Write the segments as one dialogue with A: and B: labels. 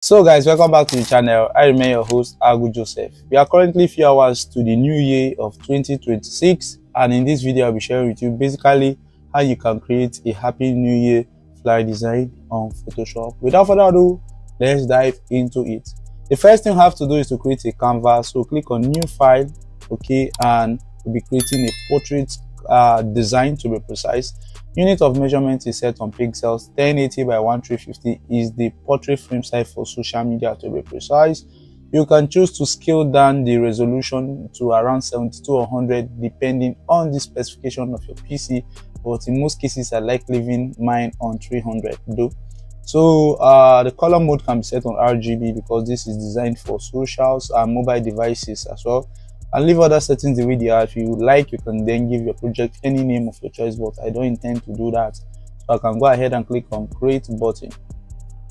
A: So guys, welcome back to the channel. I remain your host, Agu Joseph. We are currently few hours to the new year of 2026, and in this video I'll be sharing with you basically how you can create a happy new year flyer design on Photoshop. Without further ado, let's dive into it. The first thing you have to do is to create a canvas. So click on new file, okay, and we'll be creating a portrait design, to be precise. Unit of measurement is set on pixels. 1080 by 1350 is the portrait frame size for social media, to be precise. You can choose to scale down the resolution to around 72 or 100 depending on the specification of your PC, but in most cases I like leaving mine on 300 though. So the color mode can be set on RGB because this is designed for socials and mobile devices as well. And leave other settings the way they are. If you like, you can then give your project any name of your choice, but I don't intend to do that. So I can go ahead and click on create button.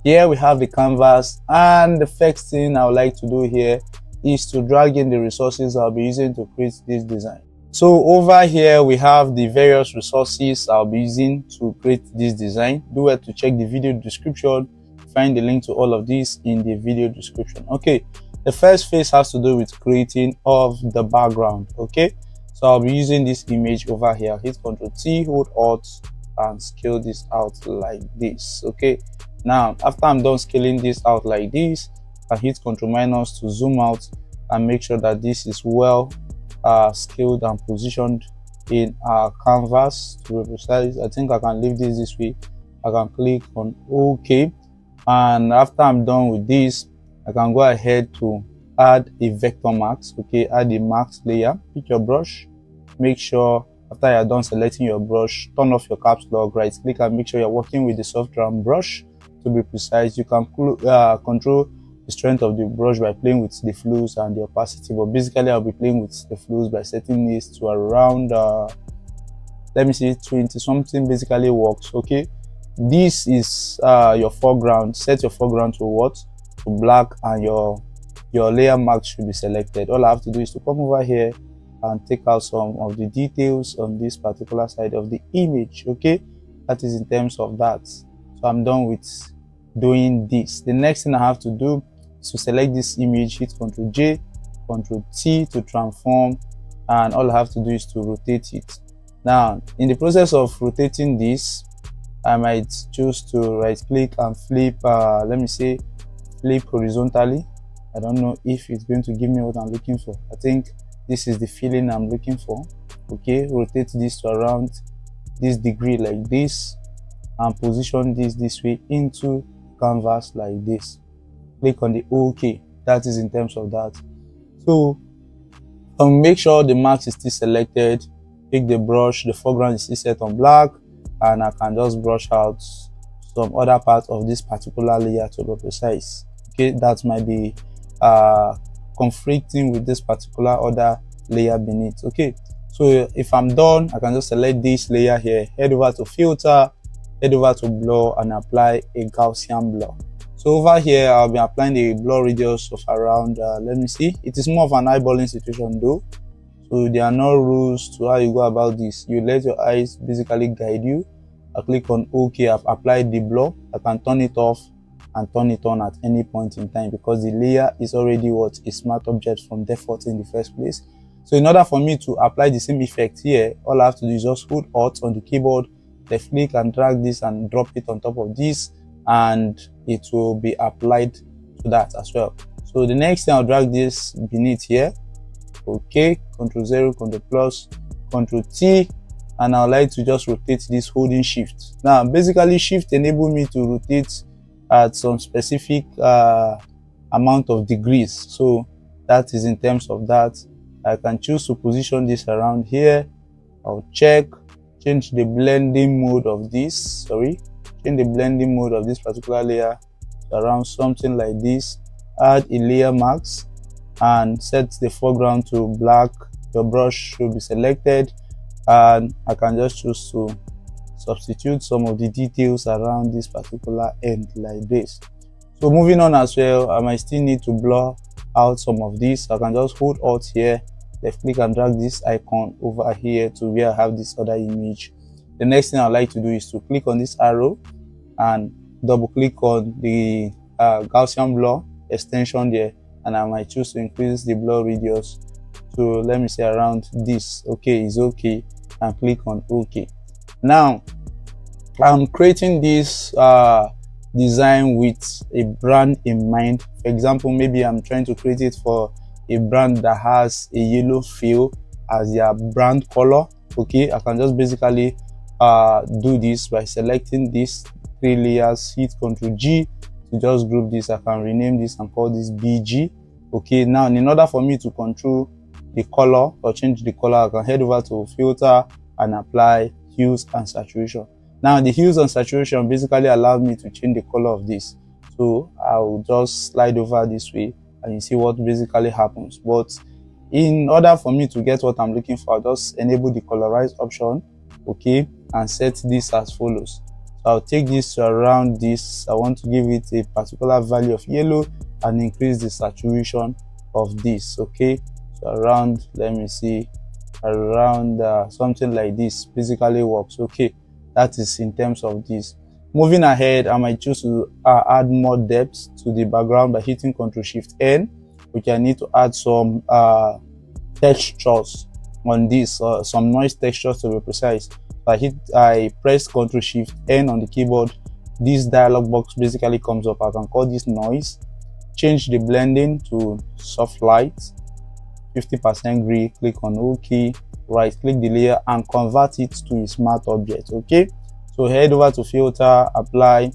A: Here we have the canvas, and the first thing I would like to do here is to drag in the resources I'll be using to create this design. So over here we have the various resources I'll be using to create this design. Do well to check the video description. Find the link to all of this in the video description. Okay, the first phase has to do with creating of the background. Okay, so I'll be using this image over here. Hit Ctrl T, hold Alt, and scale this out like this. Okay, now after I'm done scaling this out like this, I hit Ctrl minus to zoom out and make sure that this is well scaled and positioned in our canvas, to be precise. I think I can leave this way. I can click on OK, and after I'm done with this, I can go ahead to add a vector mask. Okay, add a mask layer. Pick your brush. Make sure after you're done selecting your brush, turn off your caps lock, right click, and make sure you're working with the soft round brush, to be precise. You can control the strength of the brush by playing with the flows and the opacity, but basically I'll be playing with the flows by setting this to around let me see, 20 something basically works. Okay, this is your foreground. Set your foreground to what? To black, and your layer mask should be selected. All I have to do is to come over here and take out some of the details on this particular side of the image. Okay, that is in terms of that. So I'm done with doing this. The next thing I have to do is to select this image, hit Ctrl J, Ctrl T to transform, and all I have to do is to rotate it. Now in the process of rotating this, I might choose to right click and flip, let me say flip horizontally. I don't know if it's going to give me what I'm looking for. I think this is the feeling I'm looking for. Okay, rotate this to around this degree like this, and position this way into canvas like this. Click on the OK. That is in terms of that. So make sure the mask is still selected. Pick the brush, the foreground is still set on black, and I can just brush out some other part of this particular layer, to be precise. Okay, that might be conflicting with this particular other layer beneath. Okay, so if I'm done, I can just select this layer here, head over to filter, head over to blur, and apply a Gaussian blur. So over here I'll be applying a blur radius of around let me see, it is more of an eyeballing situation though, so there are no rules to how you go about this. You let your eyes basically guide you. I click on OK. I've applied the blur. I can turn it off and turn it on at any point in time because the layer is already what a smart object from default in the first place. So in order for me to apply the same effect here, all I have to do is just hold Alt on the keyboard, left click and drag this and drop it on top of this, and it will be applied to that as well. So the next thing, I'll drag this beneath here. Okay, Ctrl 0, Ctrl plus, Ctrl T, and I would like to just rotate this holding Shift. Now basically Shift enable me to rotate at some specific amount of degrees, so that is in terms of that. I can choose to position this around here. I'll check, change the blending mode of this, change the blending mode of this particular layer to around something like this. Add a layer mask and set the foreground to black. Your brush should be selected, and I can just choose to substitute some of the details around this particular end like this. So moving on as well, I might still need to blur out some of this. I can just hold Alt here, left click and drag this icon over here to where I have this other image. The next thing I like to do is to click on this arrow and double click on the Gaussian blur extension there, and I might choose to increase the blur radius to, let me say, around this. Okay, is okay, and click on OK. Now I'm creating this design with a brand in mind. For example, maybe I'm trying to create it for a brand that has a yellow fill as their brand color. Okay, I can just basically do this by selecting these 3 layers, hit Ctrl G to just group this. I can rename this and call this BG. Okay, now in order for me to control the color or change the color, I can head over to filter and apply hues and saturation. Now the hues and saturation basically allows me to change the color of this. So I'll just slide over this way and you see what basically happens. But in order for me to get what I'm looking for, I'll just enable the colorize option, okay, and set this as follows. So I'll take this to around this. I want to give it a particular value of yellow and increase the saturation of this. Okay, so around, let me see, around something like this basically works. Okay, that is in terms of this. Moving ahead, I might choose to add more depth to the background by hitting Ctrl Shift N, which I need to add some textures on this, some noise textures to be precise. I press Ctrl Shift N on the keyboard. This dialog box basically comes up. I can call this noise, change the blending to soft light, 50% gray, click on OK, right click the layer and convert it to a smart object. Okay, so head over to filter, apply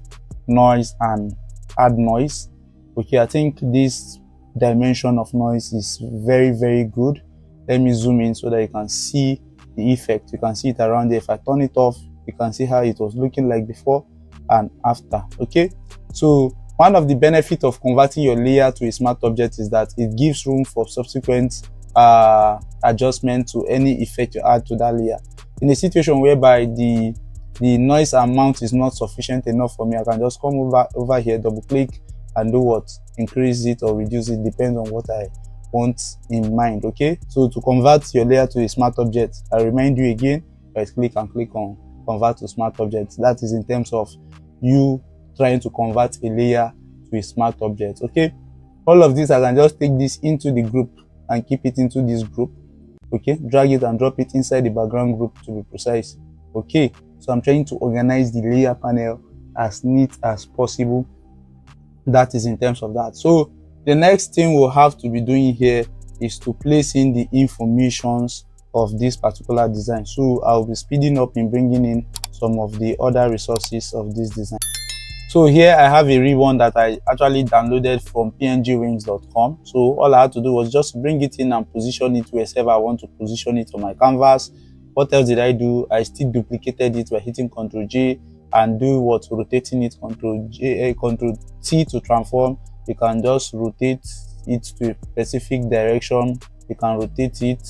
A: noise and add noise. Okay, I think this dimension of noise is very good. Let me zoom in so that you can see the effect. You can see it around there. If I turn it off, you can see how it was looking like before and after. Okay, so one of the benefits of converting your layer to a smart object is that it gives room for subsequent adjustment to any effect you add to that layer. In a situation whereby the noise amount is not sufficient enough for me, I can just come over here, double click and do what? Increase it or reduce it, depends on what I want in mind. Okay, so to convert your layer to a smart object, I remind you again, right click and click on convert to smart object. That is in terms of you trying to convert a layer to a smart object. Okay, all of this, I can just take this into the group and keep it into this group. Okay, drag it and drop it inside the background group to be precise. Okay, so I'm trying to organize the layer panel as neat as possible. That is in terms of that. So the next thing we'll have to be doing here is to place in the informations of this particular design. So I'll be speeding up in bringing in some of the other resources of this design. So here I have a ribbon that I actually downloaded from pngwings.com. So all I had to do was just bring it in and position it wherever I want to position it on my canvas. What else did I do? I still duplicated it by hitting Ctrl J and do what? Rotating it, Ctrl T to transform. You can just rotate it to a specific direction. You can rotate it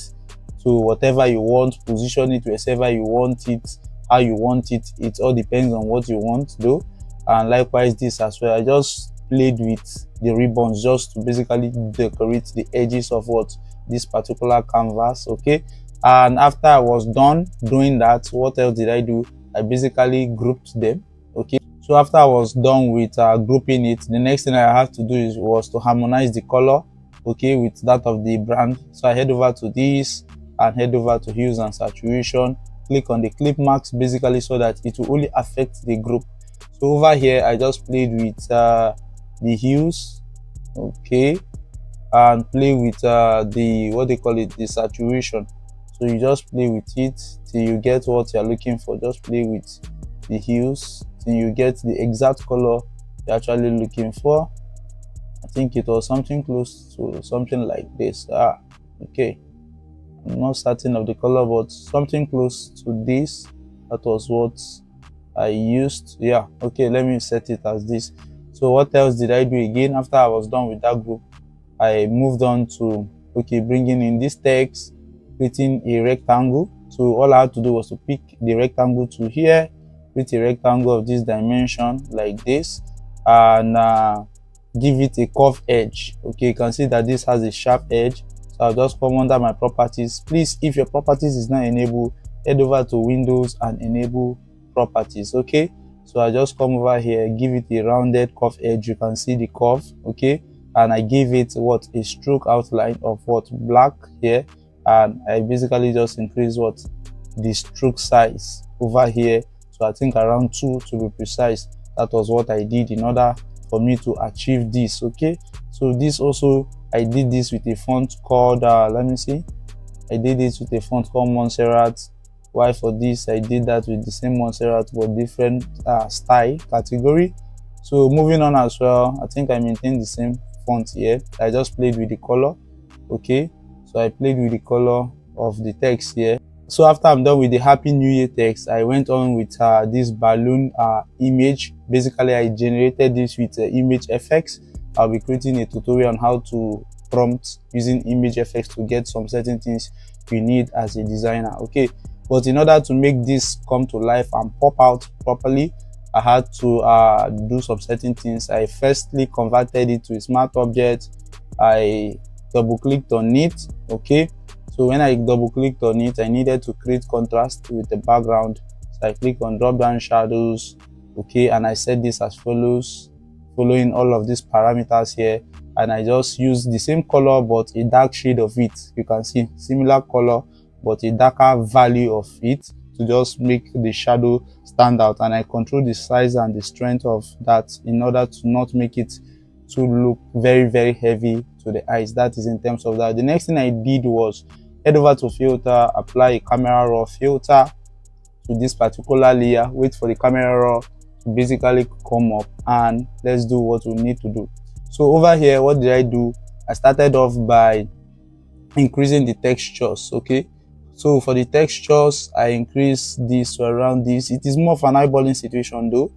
A: to whatever you want, position it wherever you want it, how you want it. It all depends on what you want though. And likewise this as well, I just played with the ribbons just to basically decorate the edges of what? This particular canvas. Okay, and after I was done doing that, what else did I do? I basically grouped them. Okay, so after I was done with grouping it, the next thing I had to do was to harmonize the color, okay, with that of the brand. So I head over to this and head over to hues and saturation, click on the clip marks basically so that it will only affect the group. So over here I just played with the hues, okay, and play with the, what they call it, the saturation. So you just play with it till you get what you're looking for. Just play with the hues till you get the exact color you're actually looking for. I think it was something close to something like this. Okay, I'm not certain of the color, but something close to this. That was what I used. Yeah, okay, let me set it as this. So what else did I do again? After I was done with that group, I moved on to, okay, bringing in this text, creating a rectangle. So all I had to do was to pick the rectangle to here, create a rectangle of this dimension like this, and give it a curved edge. Okay, you can see that this has a sharp edge. So I'll just come under my properties. Please, if your properties is not enabled, head over to Windows and enable properties. Okay, So I just come over here, give it a rounded curve edge. You can see the curve, okay, and I gave it what, a stroke outline of what, black here, and I basically just increase what, the stroke size over here, so I think around 2 to be precise. That was what I did in order for me to achieve this. Okay, so this also, I did this with a font called let me see, I did it with a font called Montserrat. Why for this I did that with the same Montserrat but different style category. So moving on as well, I think I maintained the same font here. I just played with the color. Okay, so I played with the color of the text here. So after I'm done with the Happy New Year text, I went on with this balloon image. Basically, I generated this with image effects. I'll be creating a tutorial on how to prompt using image effects to get some certain things you need as a designer. Okay, but in order to make this come to life and pop out properly, I had to do some certain things. I firstly converted it to a smart object. I double clicked on it. Okay, so when I double clicked on it, I needed to create contrast with the background. So I click on drop down shadows. Okay, and I set this as follows, following all of these parameters here, and I just use the same color but a dark shade of it. You can see similar color but a darker value of it to just make the shadow stand out, and I control the size and the strength of that in order to not make it to look very heavy to the eyes. That is in terms of that. The next thing I did was head over to filter, apply a camera raw filter to this particular layer, wait for the camera raw to basically come up, and let's do what we need to do. So over here, what did I do? I started off by increasing the textures. Okay, so for the textures, I increase this to around this. It is more of an eyeballing situation though.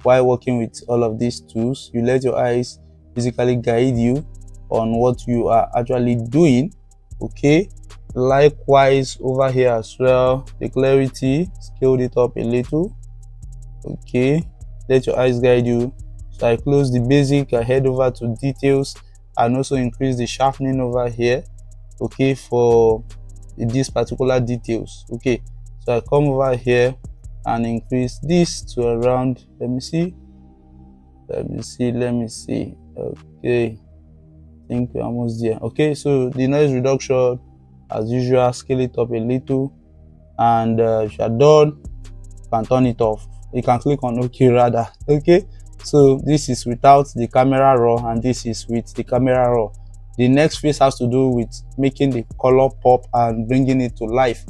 A: While working with all of these tools, you let your eyes basically guide you on what you are actually doing. Okay, likewise over here as well, the clarity, scaled it up a little. Okay, let your eyes guide you. So I close the basic, I head over to details and also increase the sharpening over here. Okay, for these particular details. Okay, so I come over here and increase this to around, let me see. Okay, I think we're almost there. Okay, so the noise reduction, as usual, scale it up a little, and if you're done, you can turn it off. You can click on OK rather. Okay, so this is without the camera raw and this is with the camera raw. The next phase has to do with making the color pop and bringing it to life.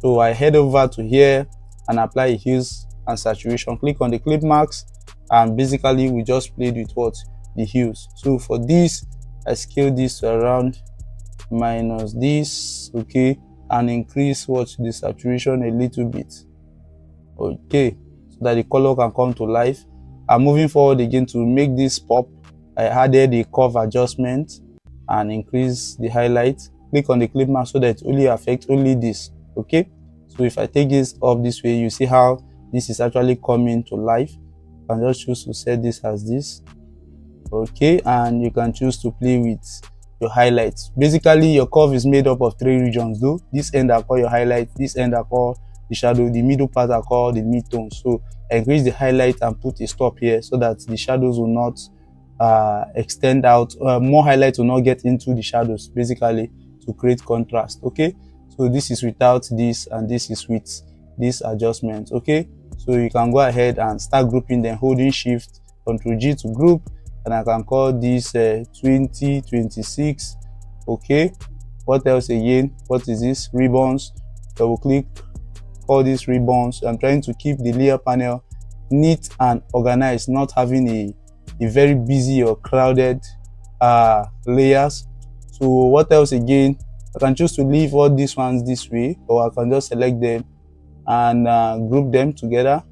A: So I head over to here and apply hues and saturation. Click on the clip marks, and basically we just played with what, the hues. So for this, I scale this to around minus this. Okay, and increase what, the saturation a little bit. Okay, so that the color can come to life. And moving forward again, to make this pop, I added a curve adjustment and increase the highlight. Click on the clip mark so that it only affects only this. Okay, so if I take this up this way, you see how this is actually coming to life. You can just choose to set this as this. Okay, and you can choose to play with your highlights. Basically, your curve is made up of 3 regions though. This end are called your highlight, this end are called the shadow, the middle part are called the midtones. So increase the highlight and put a stop here so that the shadows will not extend out, more highlight will not get into the shadows, basically to create contrast. Okay, so this is without this and this is with this adjustment. Okay, so you can go ahead and start grouping them, holding shift Ctrl G to group, and I can call this 2026. Okay, what else again? What is this? Ribbons. Double click, call this ribbons. I'm trying to keep the layer panel neat and organized, not having a very busy or crowded layers. So what else again? I can choose to leave all these ones this way, or I can just select them and group them together.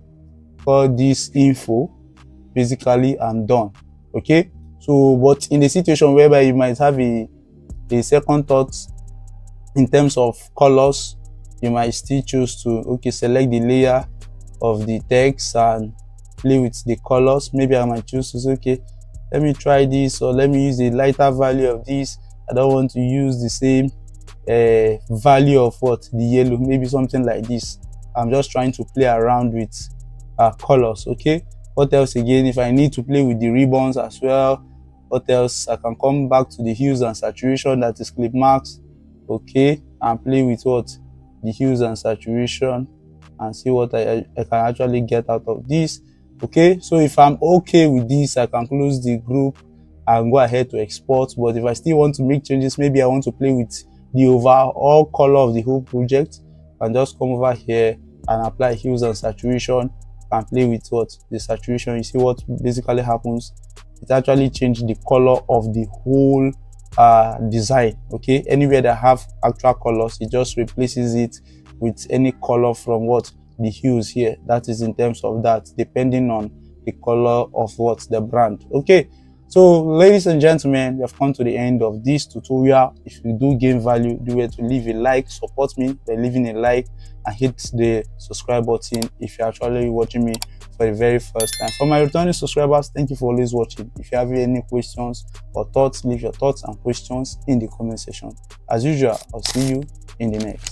A: Call this info. Basically, I'm done. Okay, so but in the situation whereby you might have a second thought in terms of colors, you might still choose to, okay, select the layer of the text and play with the colors. Maybe I might choose to say, okay, let me try this, or let me use a lighter value of this. I don't want to use the same value of what, the yellow, maybe something like this. I'm just trying to play around with colors. Okay, what else again? If I need to play with the ribbons as well, what else? I can come back to the hues and saturation, that is clip marks. Okay, and play with what? The hues and saturation, and see what I can actually get out of this. Okay, so if I'm okay with this, I can close the group and go ahead to export. But if I still want to make changes, maybe I want to play with the overall color of the whole project, I can just come over here and apply hues and saturation and play with what? The saturation. You see what basically happens? It actually changed the color of the whole design. Okay, anywhere that have actual colors, it just replaces it with any color from what? The hues here. That is in terms of that, depending on the color of what? The brand. Okay, so ladies and gentlemen, we have come to the end of this tutorial. If you do gain value, do it to leave a like, support me by leaving a like, and hit the subscribe button if you're actually watching me for the very first time. For my returning subscribers, thank you for always watching. If you have any questions or thoughts, leave your thoughts and questions in the comment section. As usual, I'll see you in the next.